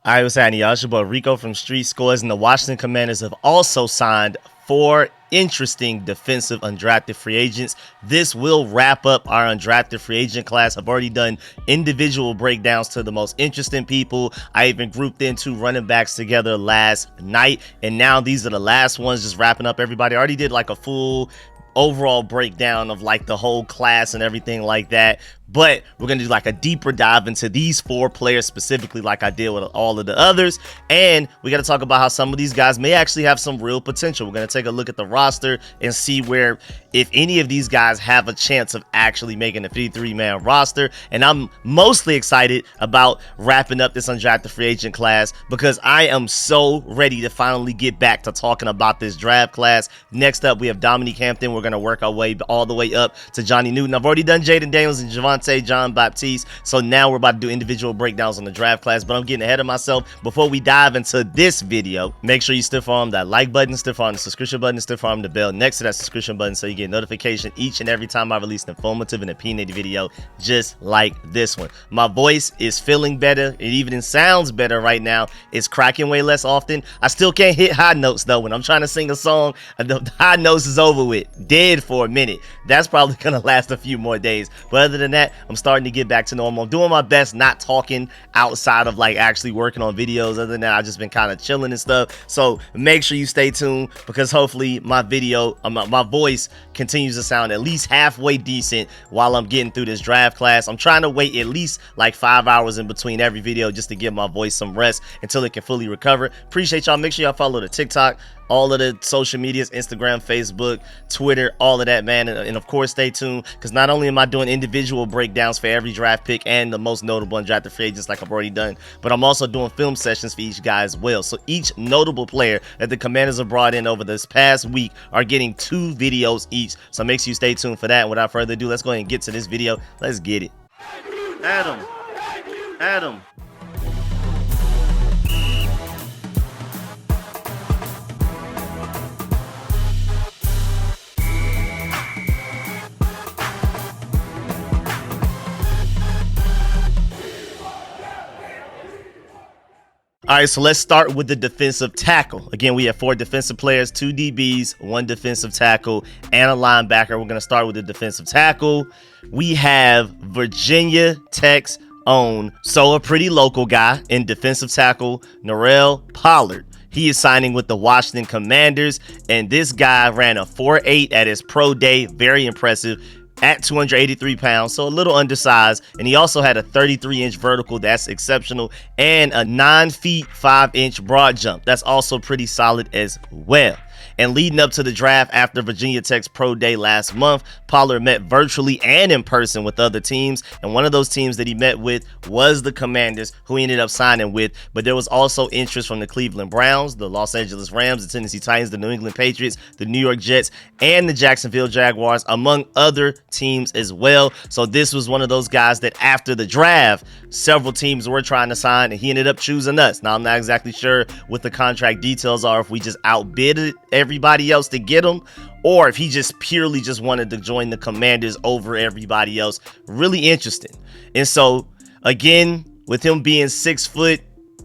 Alright, what's happening, y'all? It's your boy Rico from RicoScores, and the Washington Commanders have also signed 4 interesting defensive undrafted free agents. This will wrap up our undrafted free agent class. I've already done individual breakdowns to the most interesting people. I even grouped in 2 running backs together last night, and now these are the last ones, just wrapping up everybody. I already did like a full overall breakdown of like the whole class and everything like that, but we're gonna do like a deeper dive into these 4 players specifically, like I did with all of the others. And we got to talk about how some of these guys may actually have some real potential. We're gonna take a look at the roster and see where, if any of these guys have a chance of actually making a 53-man roster. And I'm mostly excited about wrapping up this undrafted free agent class because I am so ready to finally get back to talking about this draft class. Next up, we have Dominique Hampton. We're gonna work our way all the way up to Johnny Newton. I've already done Jayden Daniels and Javonte John Baptiste, so now we're about to do individual breakdowns on the draft class, but I'm getting ahead of myself. Before we dive into this video, make sure you stiff arm that like button, stiff arm the subscription button, stiff arm the bell next to that subscription button so you get notification each and every time I release an informative and opinionated video just like this one. My voice is feeling better. It even sounds better right now. It's cracking way less often. I still can't hit high notes though. When I'm trying to sing a song, the high notes is over with. Dead for a minute. That's probably gonna last a few more days, but other than that, I'm starting to get back to normal. I'm doing my best not talking outside of like actually working on videos. Other than that, I've just been kind of chilling and stuff. So make sure you stay tuned because hopefully my voice continues to sound at least halfway decent while I'm getting through this draft class. I'm trying to wait at least like 5 hours in between every video just to give my voice some rest until it can fully recover. Appreciate y'all. Make sure y'all follow the TikTok, all of the social medias, Instagram, Facebook, Twitter, all of that, man. And of course, stay tuned because not only am I doing individual breakdowns for every draft pick and the most notable undrafted free agents like I've already done, but I'm also doing film sessions for each guy as well. So each notable player that the Commanders have brought in over this past week are getting 2 videos each. So make sure you stay tuned for that. And without further ado, let's go ahead and get to this video. Let's get it. Adam. All right, so let's start with the defensive tackle. Again, we have 4 defensive players, 2 DBs, 1 defensive tackle, and a linebacker. We're going to start with the defensive tackle. We have Virginia Tech's own, so a pretty local guy in defensive tackle, Norrell Pollard. He is signing with the Washington Commanders, and this guy ran a 4.8 at his pro day. Very impressive. At 283 pounds, so a little undersized, and he also had a 33-inch vertical. That's exceptional, and a 9 feet 5-inch broad jump. That's also pretty solid as well. And leading up to the draft after Virginia Tech's pro day last month, Pollard met virtually and in person with other teams, and one of those teams that he met with was the Commanders, who he ended up signing with. But there was also interest from the Cleveland Browns, the Los Angeles Rams, the Tennessee Titans, the New England Patriots, the New York Jets, and the Jacksonville Jaguars, among other teams as well. So this was one of those guys that after the draft, several teams were trying to sign, and he ended up choosing us. Now, I'm not exactly sure what the contract details are, if we just outbid everybody else to get him, or if he just purely just wanted to join the Commanders over everybody else. Really interesting. And so again, with him being 6 foot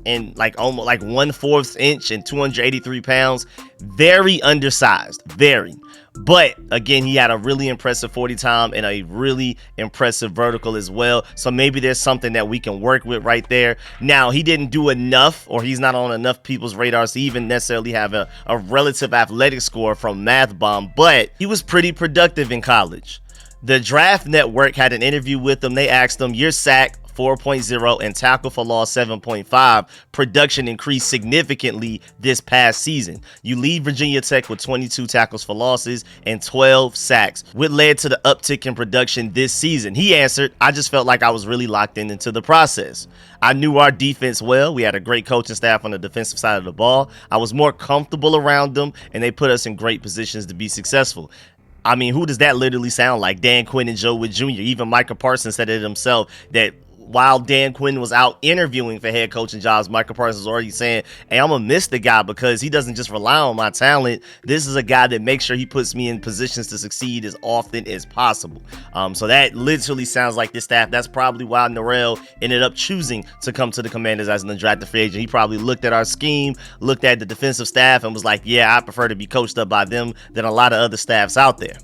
and like almost like 1/4 inch and 283 pounds, very undersized, very. But again, he had a really impressive 40 time and a really impressive vertical as well. So maybe there's something that we can work with right there. Now, he didn't do enough, or he's not on enough people's radars to even necessarily have a relative athletic score from Math Bomb, but he was pretty productive in college. The Draft Network had an interview with him. They asked him, your sack 4.0 and tackle for loss 7.5 production increased significantly this past season. You lead Virginia Tech with 22 tackles for losses and 12 sacks. What led to the uptick in production this season? He answered, I just felt like I was really locked into the process. I knew our defense well. We had a great coaching staff on the defensive side of the ball. I was more comfortable around them, and they put us in great positions to be successful. I mean, who does that literally sound like? Dan Quinn and Joe Wood Jr. Even Micah Parsons said it himself that while Dan Quinn was out interviewing for head coaching jobs, Michael Parsons was already saying, hey, I'm going to miss the guy because he doesn't just rely on my talent. This is a guy that makes sure he puts me in positions to succeed as often as possible. So that literally sounds like this staff. That's probably why Norrell ended up choosing to come to the Commanders as an undrafted free agent. He probably looked at our scheme, looked at the defensive staff, and was like, yeah, I prefer to be coached up by them than a lot of other staffs out there.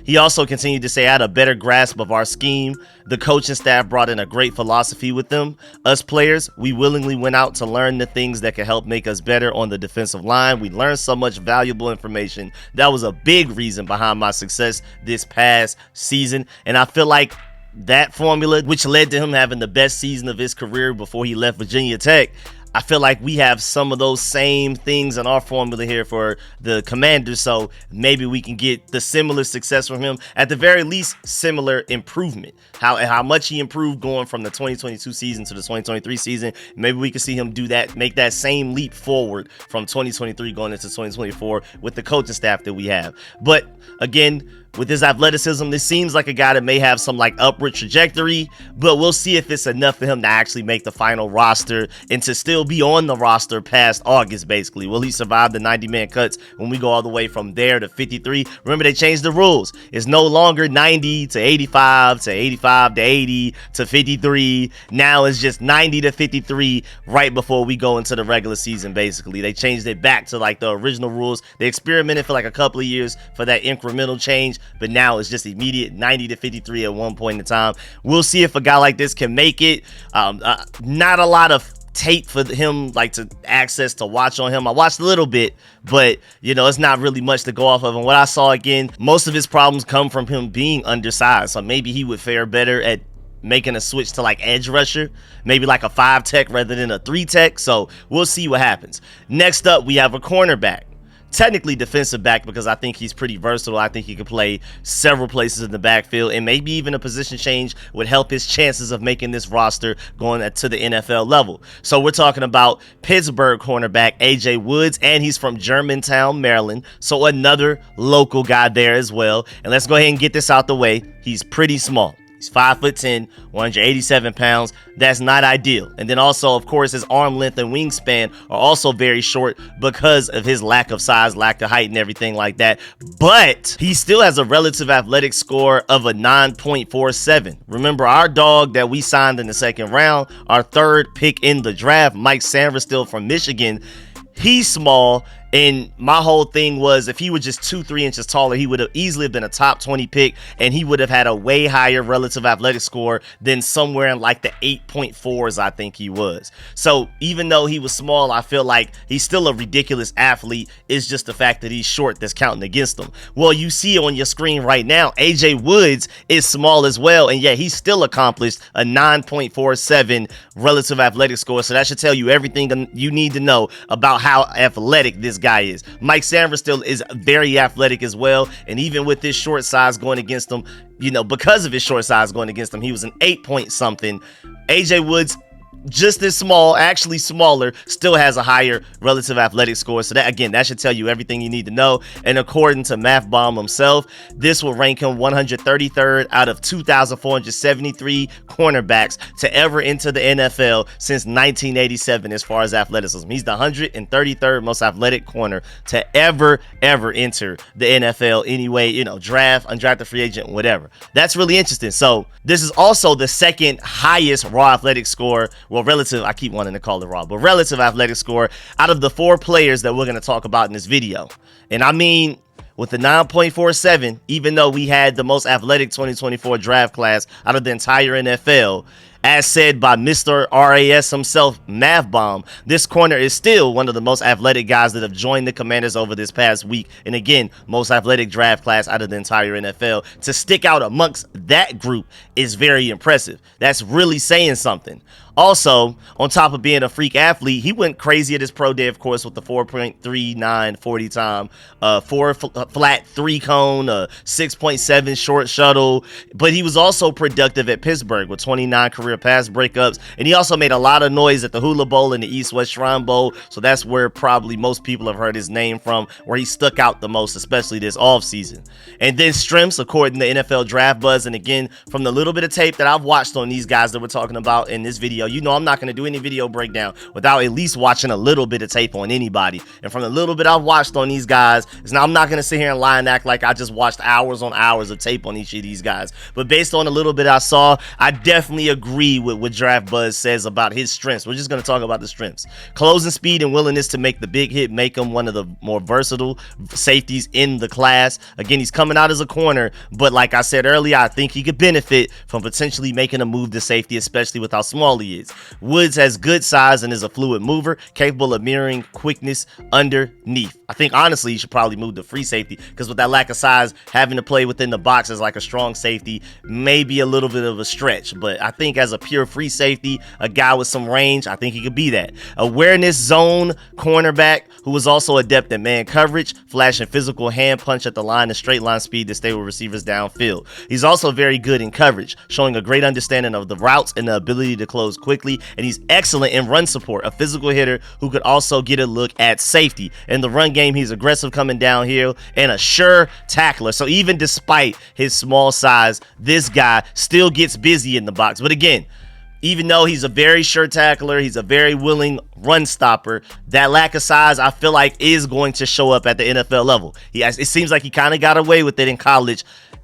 He also continued to say, I had a better grasp of our scheme. The coaching staff brought in a great philosophy with them. Us players, we willingly went out to learn the things that could help make us better on the defensive line. We learned so much valuable information. That was a big reason behind my success this past season. And I feel like that formula, which led to him having the best season of his career before he left Virginia Tech, I feel like we have some of those same things in our formula here for the Commanders, so maybe we can get the similar success from him. At the very least, similar improvement. How much he improved going from the 2022 season to the 2023 season. Maybe we can see him do that, make that same leap forward from 2023 going into 2024 with the coaching staff that we have. But again, with his athleticism, this seems like a guy that may have some like upward trajectory, but we'll see if it's enough for him to actually make the final roster and to still be on the roster past August, basically. Will he survive the 90-man cuts when we go all the way from there to 53? Remember, they changed the rules. It's no longer 90 to 85 to 85 to 80 to 53. Now it's just 90 to 53 right before we go into the regular season, basically. They changed it back to like the original rules. They experimented for like a couple of years for that incremental change, but now it's just immediate 90 to 53 at one point in time. We'll see if a guy like this can make it. Not a lot of tape for him like to access to watch on him. I watched a little bit, but you know, it's not really much to go off of. And what I saw, again, most of his problems come from him being undersized, so maybe he would fare better at making a switch to like edge rusher, maybe like a 5 tech rather than a 3 tech. So we'll see what happens. Next up, we have a cornerback. Technically defensive back, because I think he's pretty versatile. I think he could play several places in the backfield, and maybe even a position change would help his chances of making this roster going to the NFL level. So we're talking about Pittsburgh cornerback AJ Woods, and he's from Germantown, Maryland, so another local guy there as well. And let's go ahead and get this out the way. He's pretty small. He's 5'10", 187 pounds. That's not ideal. And then also, of course, his arm length and wingspan are also very short because of his lack of size, lack of height, and everything like that. But he still has a relative athletic score of a 9.47. Remember, our dog that we signed in the second round, our third pick in the draft, Mike Sanverstill from Michigan, he's small. And my whole thing was, if he was just 2-3 inches taller, he would have easily been a top 20 pick, and he would have had a way higher relative athletic score than somewhere in like the 8.4s I think he was. So even though he was small, I feel like he's still a ridiculous athlete. It's just the fact that he's short that's counting against him. Well, you see on your screen right now, AJ Woods is small as well, and yet he still accomplished a 9.47 relative athletic score. So that should tell you everything you need to know about how athletic this guy is. Mike Sanverstill is very athletic as well, and even with his short size going against him, you know, because of his short size going against him, he was an 8 point something. AJ Woods, just as small, actually smaller, still has a higher relative athletic score. So that, again, that should tell you everything you need to know. And according to Math Bomb himself, this will rank him 133rd out of 2,473 cornerbacks to ever enter the NFL since 1987 as far as athleticism. He's the 133rd most athletic corner to ever enter the NFL anyway, you know, draft, undrafted free agent, whatever. That's really interesting. So this is also the second highest raw athletic score, well, relative, I keep wanting to call it raw, but relative athletic score out of the 4 players that we're going to talk about in this video. And I mean, with the 9.47, even though we had the most athletic 2024 draft class out of the entire NFL, as said by Mr. RAS himself, Math Bomb, this corner is still one of the most athletic guys that have joined the Commanders over this past week. And again, most athletic draft class out of the entire NFL. To stick out amongst that group is very impressive. That's really saying something. Also, on top of being a freak athlete, he went crazy at his pro day, of course, with the 4.39 40 time, 4 flat 3 cone, 6.7 short shuttle. But he was also productive at Pittsburgh with 29 career career pass breakups. And he also made a lot of noise at the Hula Bowl and the East-West Shrine Bowl. So that's where probably most people have heard his name from, where he stuck out the most, especially this offseason. And then strengths, according to NFL Draft Buzz. And again, from the little bit of tape that I've watched on these guys that we're talking about in this video, you know I'm not going to do any video breakdown without at least watching a little bit of tape on anybody. And from the little bit I've watched on these guys, now I'm not going to sit here and lie and act like I just watched hours on hours of tape on each of these guys. But based on a little bit I saw, I definitely agree with what Draft Buzz says about his strengths. We're just going to talk about the strengths. Closing speed and willingness to make the big hit make him one of the more versatile safeties in the class. Again, he's coming out as a corner, but like I said earlier, I think he could benefit from potentially making a move to safety, especially with how small he is. Woods has good size and is a fluid mover, capable of mirroring quickness underneath. I think honestly he should probably move to free safety, because with that lack of size, having to play within the box as like a strong safety may be a little bit of a stretch. But I think as a pure free safety, a guy with some range, I think he could be that. Awareness zone cornerback who was also adept at man coverage, flashing physical hand punch at the line and straight line speed to stay with receivers downfield. He's also very good in coverage, showing a great understanding of the routes and the ability to close quickly. And he's excellent in run support, a physical hitter who could also get a look at safety. In the run game, he's aggressive coming downhill and a sure tackler. So even despite his small size, this guy still gets busy in the box. But again, even though he's a very sure tackler, he's a very willing run stopper, that lack of size, I feel like, is going to show up at the NFL level. It seems like he kind of got away with it in college.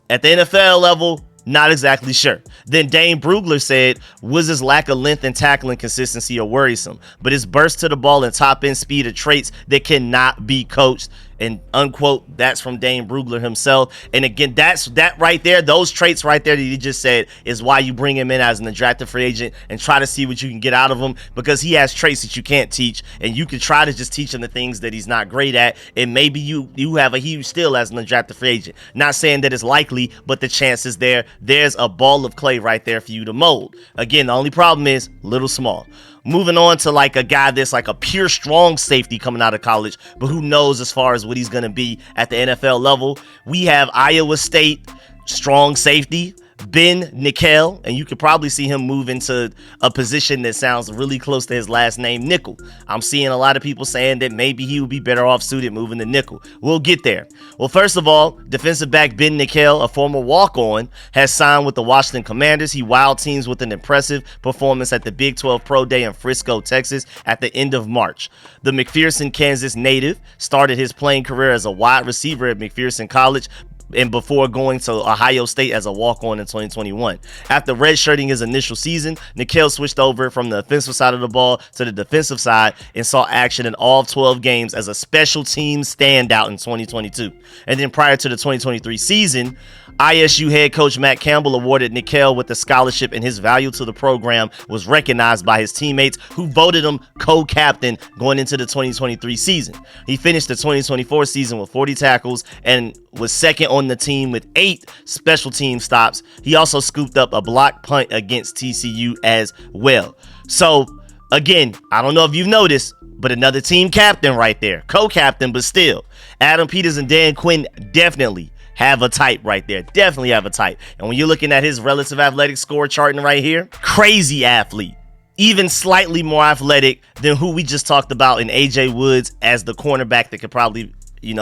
At the NFL level, not exactly sure. Then Dane Brugler said, Woods' lack of length and tackling consistency are worrisome, but his burst to the ball and top end speed are traits that cannot be coached. And unquote, that's from Dane Brugler himself. And again, that right there, those traits right there that he just said is why you bring him in as an undrafted free agent and try to see what you can get out of him, because he has traits that you can't teach, and you can try to just teach him the things that he's not great at, and maybe you have a huge steal as an undrafted free agent. Not saying that it's likely, but the chance is there. There's a ball of clay right there for you to mold. Again, the only problem is little small. Moving on to like a guy that's like a pure strong safety coming out of college, but who knows as far as what he's going to be at the NFL level. We have Iowa State strong safety, Ben Nickel, and you could probably see him move into a position that sounds really close to his last name, nickel. I'm seeing a lot of people saying that maybe he would be better off suited moving to nickel. We'll get there. Well, first of all, defensive back Ben Nickel, a former walk-on, has signed with the Washington Commanders. He wowed teams with an impressive performance at the Big 12 Pro Day in Frisco, Texas at the end of March. The McPherson, Kansas native started his playing career as a wide receiver at McPherson College, and before going to Ohio State as a walk-on in 2021. After redshirting his initial season, Nickel switched over from the offensive side of the ball to the defensive side and saw action in all 12 games as a special teams standout in 2022. And then prior to the 2023 season, ISU head coach Matt Campbell awarded Nickel with a scholarship, and his value to the program was recognized by his teammates, who voted him co-captain going into the 2023 season. He finished the 2024 season with 40 tackles and was second on the team with 8 special team stops. He also scooped up a block punt against TCU as well. So again, I don't know if you've noticed, but another team captain right there, co-captain, but still. Adam Peters and Dan Quinn definitely have a type right there. Definitely have a type. And when you're looking at his relative athletic score charting right here, crazy athlete. Even slightly more athletic than who we just talked about in AJ Woods as the cornerback that could probably,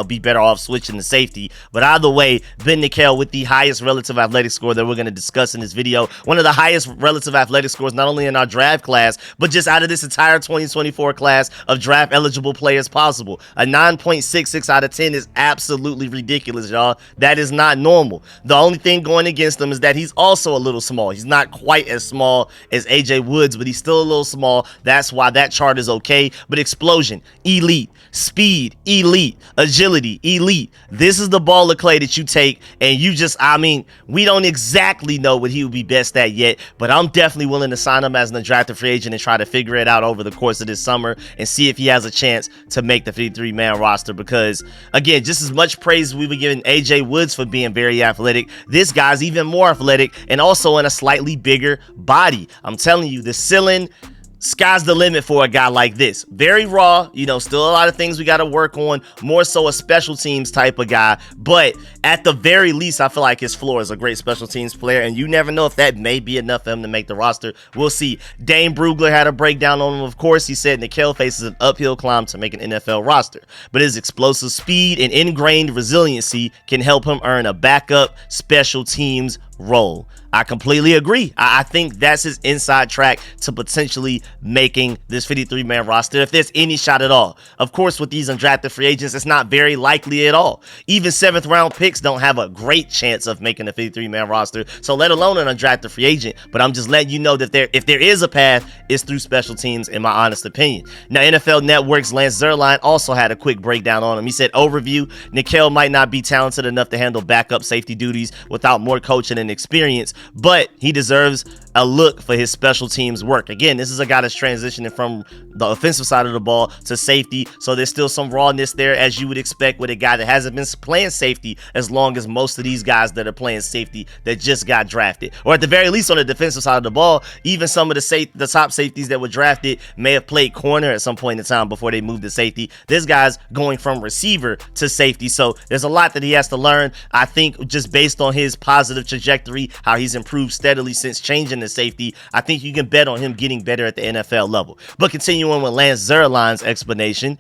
be better off switching to safety. But either way, Ben Nickel with the highest relative athletic score that we're going to discuss in this video. One of the highest relative athletic scores, not only in our draft class, but just out of this entire 2024 class of draft eligible players possible. A 9.66 out of 10 is absolutely ridiculous, y'all. That is not normal. The only thing going against him is that he's also a little small. He's not quite as small as AJ Woods, but he's still a little small. That's why that chart is okay. But explosion, elite. Speed, elite. Agility, elite. This is the ball of clay that you take, and we don't exactly know what he would be best at yet, but I'm definitely willing to sign him as an undrafted free agent and try to figure it out over the course of this summer and see if he has a chance to make the 53-man roster, because, again, just as much praise we were giving AJ Woods for being very athletic, this guy's even more athletic and also in a slightly bigger body. I'm telling you, the ceiling sky's the limit for a guy like this. Very raw, still a lot of things we got to work on, more so a special teams type of guy. But at the very least, I feel like his floor is a great special teams player, and you never know if that may be enough for him to make the roster. We'll see. Dane Brugler had a breakdown on him, of course. He said Nickel faces an uphill climb to make an NFL roster, but his explosive speed and ingrained resiliency can help him earn a backup special teams role. I completely agree. I think that's his inside track to potentially making this 53-man roster, if there's any shot at all. Of course, with these undrafted free agents, it's not very likely at all. Even 7th round picks don't have a great chance of making a 53-man roster, so let alone an undrafted free agent. But I'm just letting you know that if there is a path, it's through special teams, in my honest opinion. Now, NFL Network's Lance Zierlein also had a quick breakdown on him. He said, overview, Nickel might not be talented enough to handle backup safety duties without more coaching and experience, but he deserves a look for his special teams work. Again, this is a guy that's transitioning from the offensive side of the ball to safety, so there's still some rawness there, as you would expect with a guy that hasn't been playing safety as long as most of these guys that are playing safety that just got drafted. Or at the very least on the defensive side of the ball, even some of the top safeties that were drafted may have played corner at some point in time before they moved to safety. This guy's going from receiver to safety, so there's a lot that he has to learn. I think just based on his positive trajectory, how he's improved steadily since changing to safety, I think you can bet on him getting better at the NFL level. But continuing with Lance Zierlein's explanation,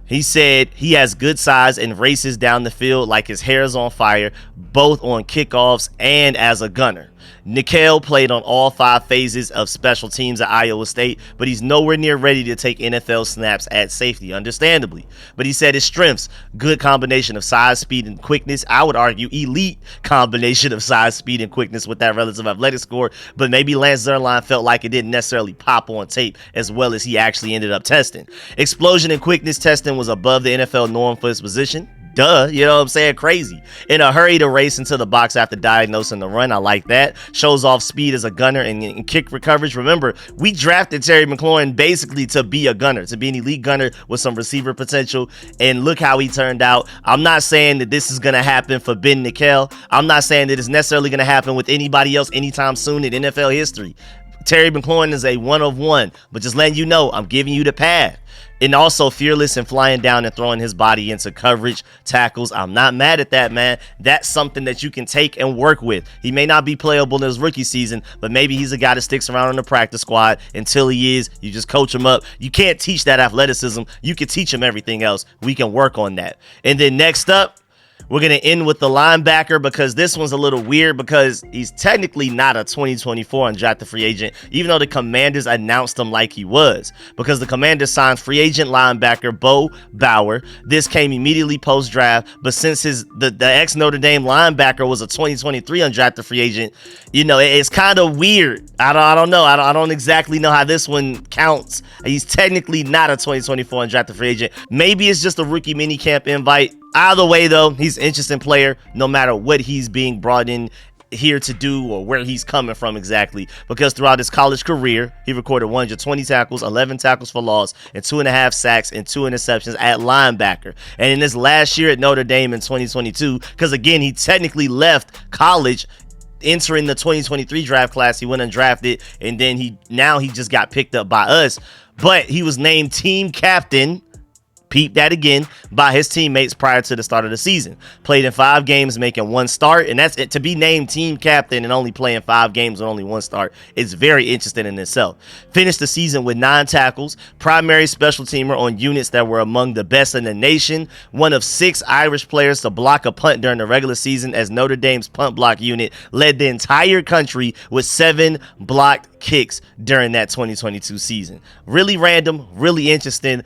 he said he has good size and races down the field like his hair is on fire, both on kickoffs and as a gunner. Nickel played on all 5 phases of special teams at Iowa State, but he's nowhere near ready to take NFL snaps at safety, understandably. But he said his strengths, good combination of size, speed, and quickness. I would argue elite combination of size, speed, and quickness with that relative athletic score, but maybe Lance Zierlein felt like it didn't necessarily pop on tape as well as he actually ended up testing. Explosion and quickness testing was above the NFL norm for his position. Duh, you know what I'm saying? Crazy. In a hurry to race into the box after diagnosing the run. I like that. Shows off speed as a gunner and kick coverage. Remember, we drafted Terry McLaurin basically to be a gunner, to be an elite gunner with some receiver potential. And look how he turned out. I'm not saying that this is going to happen for Ben Nickel. I'm not saying that it's necessarily going to happen with anybody else anytime soon in NFL history. Terry McLaurin is a one of one, but just letting you know, I'm giving you the path. And also fearless and flying down and throwing his body into coverage tackles. I'm not mad at that, man. That's something that you can take and work with. He may not be playable in his rookie season, but maybe he's a guy that sticks around on the practice squad until he is. You just coach him up. You can't teach that athleticism. You can teach him everything else. We can work on that. And then next up, we're going to end with the linebacker, because this one's a little weird because he's technically not a 2024 undrafted free agent, even though the Commanders announced him like he was, because the Commanders signed free agent linebacker Bo Bauer. This came immediately post-draft, but since the ex-Notre Dame linebacker was a 2023 undrafted free agent, it's kind of weird. I don't know. I don't exactly know how this one counts. He's technically not a 2024 undrafted free agent. Maybe it's just a rookie minicamp invite. Either way, though, he's an interesting player no matter what he's being brought in here to do or where he's coming from exactly, because throughout his college career, he recorded 120 tackles, 11 tackles for loss, and 2.5 sacks and 2 interceptions at linebacker. And in his last year at Notre Dame in 2022, because again, he technically left college entering the 2023 draft class, he went undrafted, and then he just got picked up by us, but he was named team captain, peep that again, by his teammates prior to the start of the season. Played in 5 games, making 1 start, and that's it. To be named team captain and only playing 5 games with only 1 start is very interesting in itself. Finished the season with 9 tackles, primary special teamer on units that were among the best in the nation, one of 6 Irish players to block a punt during the regular season, as Notre Dame's punt block unit led the entire country with 7 blocked kicks during that 2022 season. Really random, really interesting.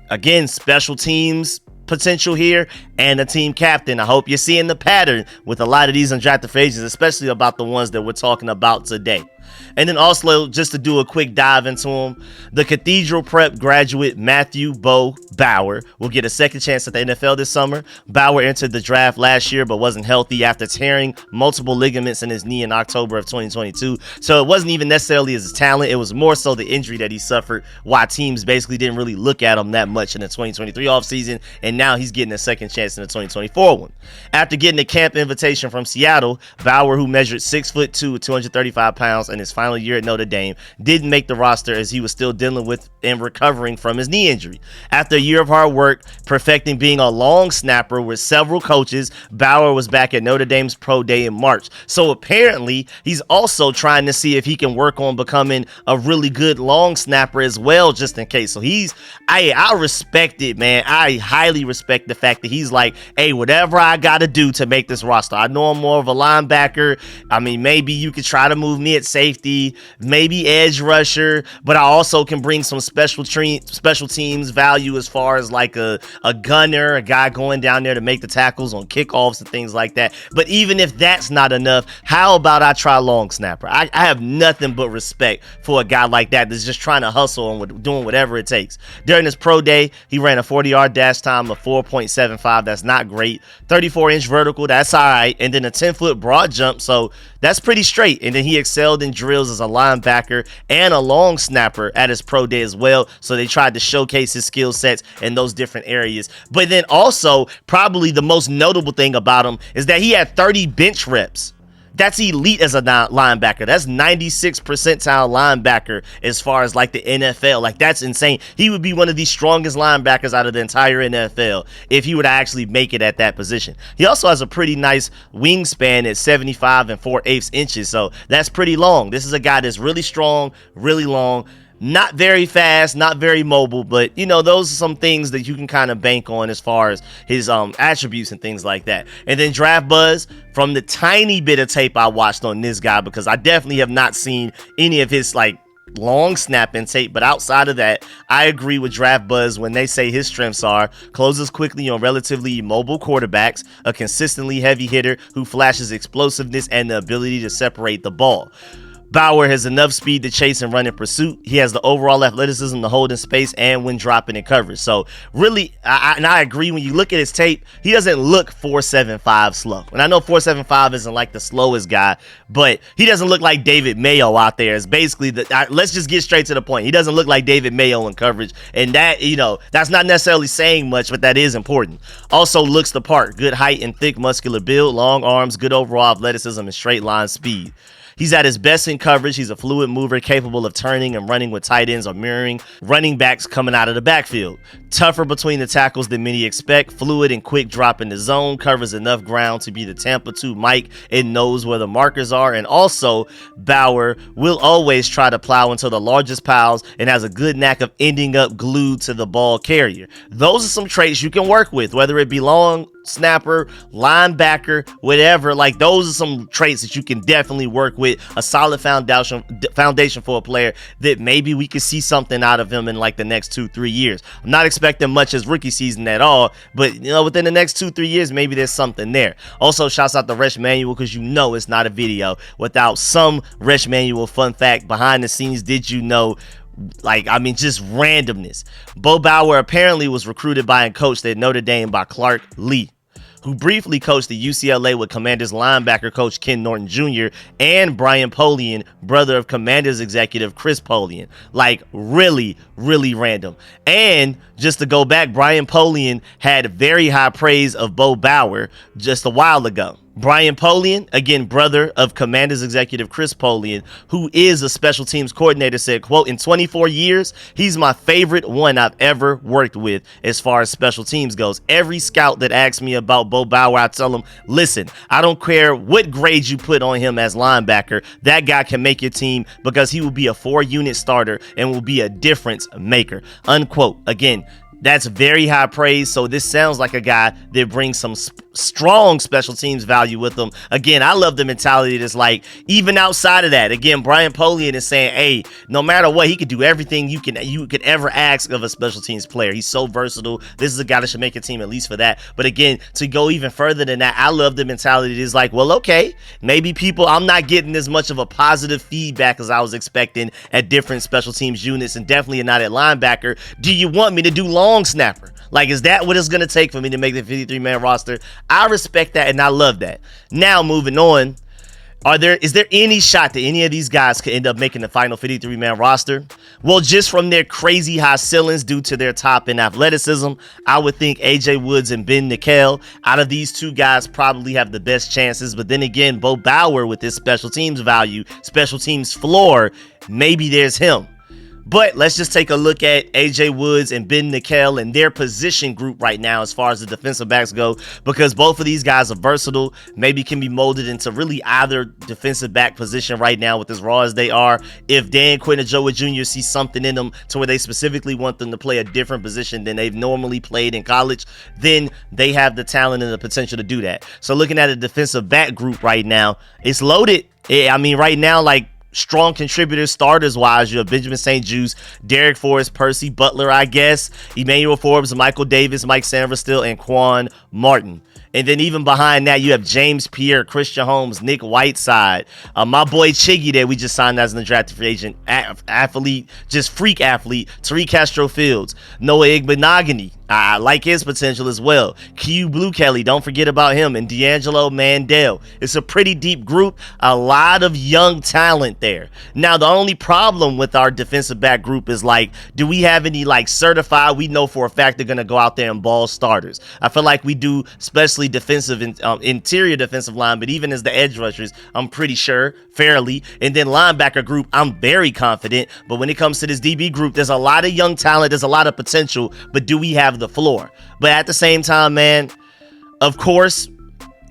Again, special teams potential here and a team captain. I hope you're seeing the pattern with a lot of these undrafted free agents, especially about the ones that we're talking about today. And then also, just to do a quick dive into him, the Cathedral Prep graduate Matthew Bo Bauer will get a second chance at the NFL this summer. Bauer entered the draft last year but wasn't healthy after tearing multiple ligaments in his knee in October of 2022. So it wasn't even necessarily his talent. It was more so the injury that he suffered, why teams basically didn't really look at him that much in the 2023 offseason, and now he's getting a second chance in the 2024 one. After getting a camp invitation from Seattle, Bauer, who measured 6'2" with 235 pounds and is his final year at Notre Dame, didn't make the roster as he was still dealing with and recovering from his knee injury. After a year of hard work, perfecting being a long snapper with several coaches, Bauer was back at Notre Dame's pro day in March. So apparently, he's also trying to see if he can work on becoming a really good long snapper as well, just in case. So I respect it, man. I highly respect the fact that he's like, hey, whatever I got to do to make this roster. I know I'm more of a linebacker. I mean, maybe you could try to move me at safety, maybe edge rusher, but I also can bring some special teams value as far as like a gunner, a guy going down there to make the tackles on kickoffs and things like that. But even if that's not enough, how about I try long snapper? I have nothing but respect for a guy like that that's just trying to hustle and doing whatever it takes. During his pro day, he ran a 40-yard dash time of 4.75. That's not great. 34-inch vertical, that's all right. And then a 10-foot broad jump, so that's pretty straight. And then he excelled in drills as a linebacker and a long snapper at his pro day as well. So they tried to showcase his skill sets in those different areas. But then also, probably the most notable thing about him is that he had 30 bench reps. That's elite as a linebacker. That's 96th percentile linebacker as far as like the NFL. Like, that's insane. He would be one of the strongest linebackers out of the entire NFL if he would actually make it at that position. He also has a pretty nice wingspan at 75 4/8 inches. So that's pretty long. This is a guy that's really strong, really long. Not very fast, not very mobile, but, you know, those are some things that you can kind of bank on as far as his attributes and things like that. And then draft buzz from the tiny bit of tape I watched on this guy, because I definitely have not seen any of his, like, long snapping tape, but outside of that, I agree with draft buzz when they say his strengths are closes quickly on relatively mobile quarterbacks, a consistently heavy hitter who flashes explosiveness and the ability to separate the ball. Bauer has enough speed to chase and run in pursuit. He has the overall athleticism to hold in space and when dropping in coverage. So really, I agree, when you look at his tape, he doesn't look 4.75 slow. And I know 4.75 isn't like the slowest guy, but he doesn't look like David Mayo out there. It's basically let's just get straight to the point. He doesn't look like David Mayo in coverage. And that, you know, that's not necessarily saying much, but that is important. Also looks the part. Good height and thick muscular build, long arms, good overall athleticism and straight line speed. He's at his best in coverage. He's a fluid mover capable of turning and running with tight ends or mirroring running backs coming out of the backfield. Tougher between the tackles than many expect. Fluid and quick drop in the zone. Covers enough ground to be the Tampa 2 Mike and knows where the markers are. And also, Bauer will always try to plow into the largest piles and has a good knack of ending up glued to the ball carrier. Those are some traits you can work with, whether it be long snapper, linebacker, whatever. Like, those are some traits that you can definitely work with. A solid foundation for a player that maybe we could see something out of him in like the next 2-3 years. I'm not expecting much as rookie season at all, but you know, within the next 2-3 years, maybe there's something there. Also, shouts out the Resh Manual, because you know it's not a video without some Resh Manual fun fact behind the scenes. Did you know? Like, I mean, just randomness. Bo Bauer apparently was recruited by and coached at Notre Dame by Clark Lee, who briefly coached at UCLA with Commanders linebacker coach Ken Norton Jr. and Brian Polian, brother of Commanders executive Chris Polian. Like, really, really random. And just to go back, Brian Polian had very high praise of Bo Bauer just a while ago. Brian Polian, again, brother of Commanders executive Chris Polian, who is a special teams coordinator, said, quote, in 24 years, he's my favorite one I've ever worked with as far as special teams goes. Every scout that asks me about Bo Bauer, I tell him, listen, I don't care what grade you put on him as linebacker. That guy can make your team because he will be a 4-unit starter and will be a difference maker, unquote. Again, that's very high praise. So this sounds like a guy that brings some strong special teams value with him. Again, I love the mentality that's like, even outside of that, again, Brian Polian is saying, hey, no matter what, he could do everything you could ever ask of a special teams player. He's so versatile. This is a guy that should make a team at least for that. But again, to go even further than that, I love the mentality that is like, well, okay, maybe I'm not getting as much of a positive feedback as I was expecting at different special teams units, and definitely not at linebacker. Do you want me to do long snapper? Like, is that what it's going to take for me to make the 53-man roster? I respect that and I love that. Now, moving on, Is there any shot that any of these guys could end up making the final 53-man roster? Well, just from their crazy high ceilings due to their top end athleticism, I would think AJ Woods and Ben Nickel, out of these two guys, probably have the best chances. But then again, Bo Bauer with his special teams value, special teams floor, maybe there's him. But let's just take a look at AJ Woods and Ben Nickel and their position group right now as far as the defensive backs go, because both of these guys are versatile, maybe can be molded into really either defensive back position right now with as raw as they are. If Dan Quinn or Joey Jr. see something in them to where they specifically want them to play a different position than they've normally played in college, then they have the talent and the potential to do that. So looking at a defensive back group right now, it's loaded. I mean, right now, like, strong contributors, starters-wise, you have Benjamin St-Juste, Derek Forrest, Percy Butler, I guess, Emmanuel Forbes, Michael Davis, Mike Sanverstill, and Quan Martin. And then even behind that, you have James Pierre, Christian Holmes, Nick Whiteside, my boy Chiggy that we just signed as an undrafted free agent, athlete, just freak athlete, Tariq Castro-Fields, Noah Igbenogany. I like his potential as well. Q Blue Kelly, don't forget about him, and D'Angelo Mandel. It's a pretty deep group, a lot of young talent there. Now, the only problem with our defensive back group is, like, do we have any, like, certified, we know for a fact they're going to go out there and ball starters? I feel like we do, especially defensive, interior defensive line, but even as the edge rushers, I'm pretty sure, fairly. And then linebacker group, I'm very confident. But when it comes to this DB group, there's a lot of young talent, there's a lot of potential, but do we have the floor? But at the same time, man, of course,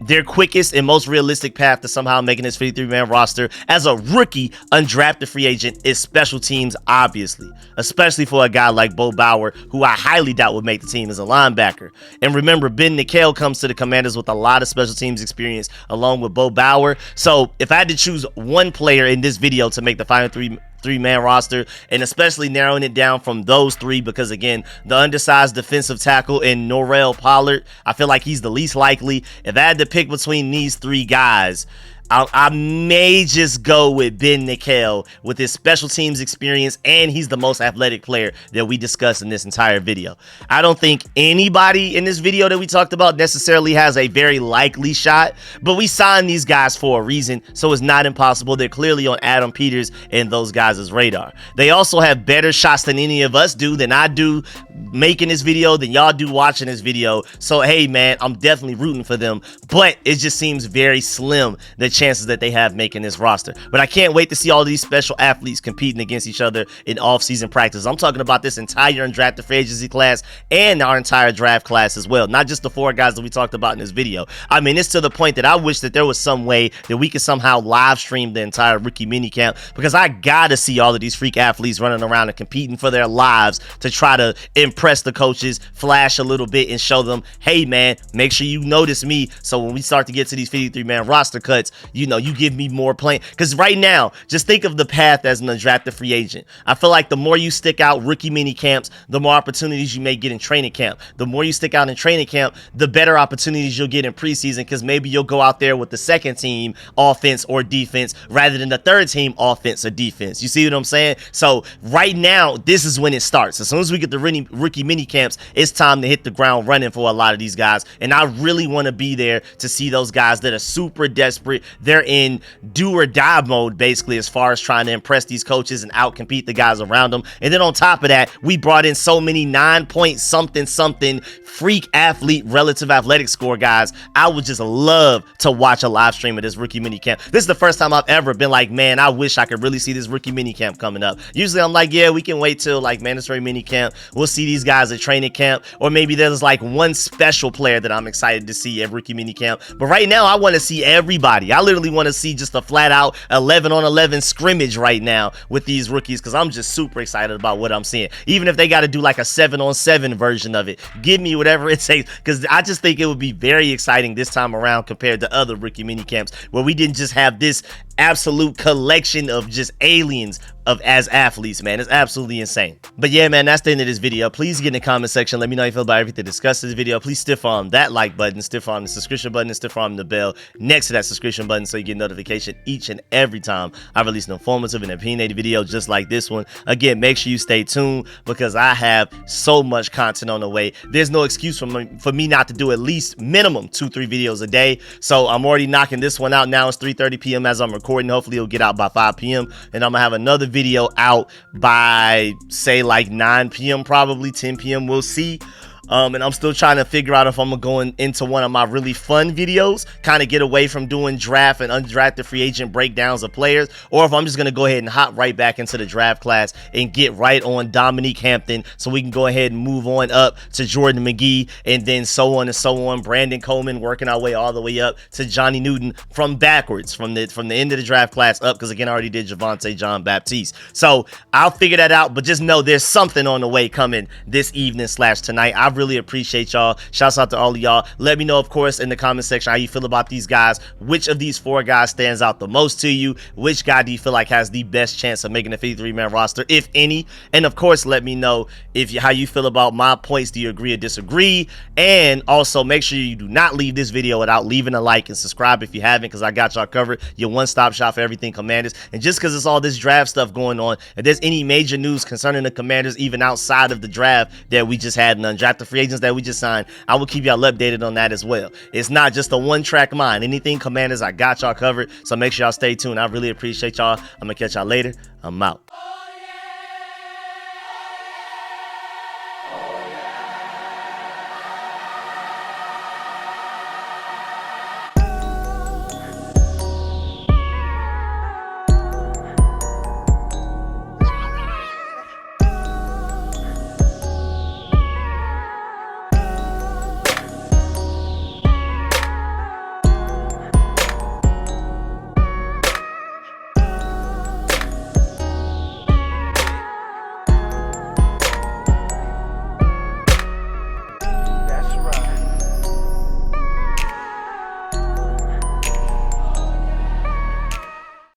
their quickest and most realistic path to somehow making this 53-man roster as a rookie undrafted free agent is special teams, obviously, especially for a guy like Bo Bauer, who I highly doubt would make the team as a linebacker. And remember, Ben Nickel comes to the Commanders with a lot of special teams experience along with Bo Bauer. So if I had to choose one player in this video to make the final three-man roster, and especially narrowing it down from those three, because again, the undersized defensive tackle in Norrell Pollard, I feel like he's the least likely. If I had to pick between these three guys, I may just go with Ben Nickel with his special teams experience, and he's the most athletic player that we discussed in this entire video. I don't think anybody in this video that we talked about necessarily has a very likely shot, but we signed these guys for a reason, so it's not impossible. They're clearly on Adam Peters and those guys' radar. They also have better shots than any of us do, than I do making this video, than y'all do watching this video. So hey man, I'm definitely rooting for them, but it just seems very slim the chances that they have making this roster. But I can't wait to see all these special athletes competing against each other in off-season practice. I'm talking about this entire undrafted free agency class and our entire draft class as well, not just the four guys that we talked about in this video. I mean, it's to the point that I wish that there was some way that we could somehow live stream the entire rookie minicamp, because I gotta see all of these freak athletes running around and competing for their lives to try to impress the coaches, flash a little bit, and show them, hey man, make sure you notice me, so when we start to get to these 53-man roster cuts, you know, you give me more playing. Because right now, just think of the path as an undrafted free agent. I feel like the more you stick out rookie mini camps, the more opportunities you may get in training camp. The more you stick out in training camp, the better opportunities you'll get in preseason, because maybe you'll go out there with the second team offense or defense rather than the third team offense or defense. You see what I'm saying? So right now, this is when it starts. As soon as we get the rookie mini camps, it's time to hit the ground running for a lot of these guys. And I really want to be there to see those guys that are super desperate. They're in do or die mode, basically, as far as trying to impress these coaches and outcompete the guys around them. And then on top of that, we brought in so many 9-point something freak athlete relative athletic score guys. I would just love to watch a live stream of this rookie mini camp. This is the first time I've ever been like, man, I wish I could really see this rookie mini camp coming up. Usually I'm like, yeah, we can wait till like mandatory mini camp. We'll see these guys at training camp, or maybe there's like one special player that I'm excited to see at rookie mini camp. But right now, I want to see everybody. I literally want to see just a flat out 11-on-11 scrimmage right now with these rookies, because I'm just super excited about what I'm seeing. Even if they got to do like a 7-on-7 version of it, give me whatever it takes, because I just think it would be very exciting this time around compared to other rookie mini camps where we didn't just have this absolute collection of just aliens as athletes, man. It's absolutely insane. But yeah, man, that's the end of this video. Please get in the comment section. Let me know how you feel about everything discussed in this video. Please stiff arm that like button, stiff arm the subscription button, and stiff arm the bell next to that subscription button so you get notification each and every time I release an informative and opinionated video just like this one. Again, make sure you stay tuned because I have so much content on the way. There's no excuse for me not to do at least minimum 2-3 videos a day. So I'm already knocking this one out now. It's 3:30 p.m. as I'm recording. Hopefully it'll get out by 5 p.m. and I'm gonna have another video out by say like 9 p.m. probably 10 p.m. we'll see. And I'm still trying to figure out if I'm going into one of my really fun videos, kind of get away from doing draft and undrafted free agent breakdowns of players, or if I'm just going to go ahead and hop right back into the draft class and get right on Dominique Hampton so we can go ahead and move on up to Jordan McGee and then so on and so on. Brandon Coleman, working our way all the way up to Johnny Newton from backwards, from the end of the draft class up, because again, I already did Javonte John Baptiste. So I'll figure that out, but just know there's something on the way coming this evening / tonight. I really appreciate y'all. Shouts out to all of y'all. Let me know, of course, in the comment section how you feel about these guys. Which of these 4 guys stands out the most to you? Which guy do you feel like has the best chance of making a 53-man roster, if any? And of course, let me know how you feel about my points. Do you agree or disagree? And also make sure you do not leave this video without leaving a like and subscribe if you haven't, because I got y'all covered. Your one-stop shop for everything Commanders. And just because it's all this draft stuff going on, if there's any major news concerning the Commanders, even outside of the draft that we just had, and undrafted free agents that we just signed, I will keep y'all updated on that as well. It's not just a one-track mind. Anything Commanders, I got y'all covered. So make sure y'all stay tuned. I really appreciate y'all. I'm gonna catch y'all later. I'm out.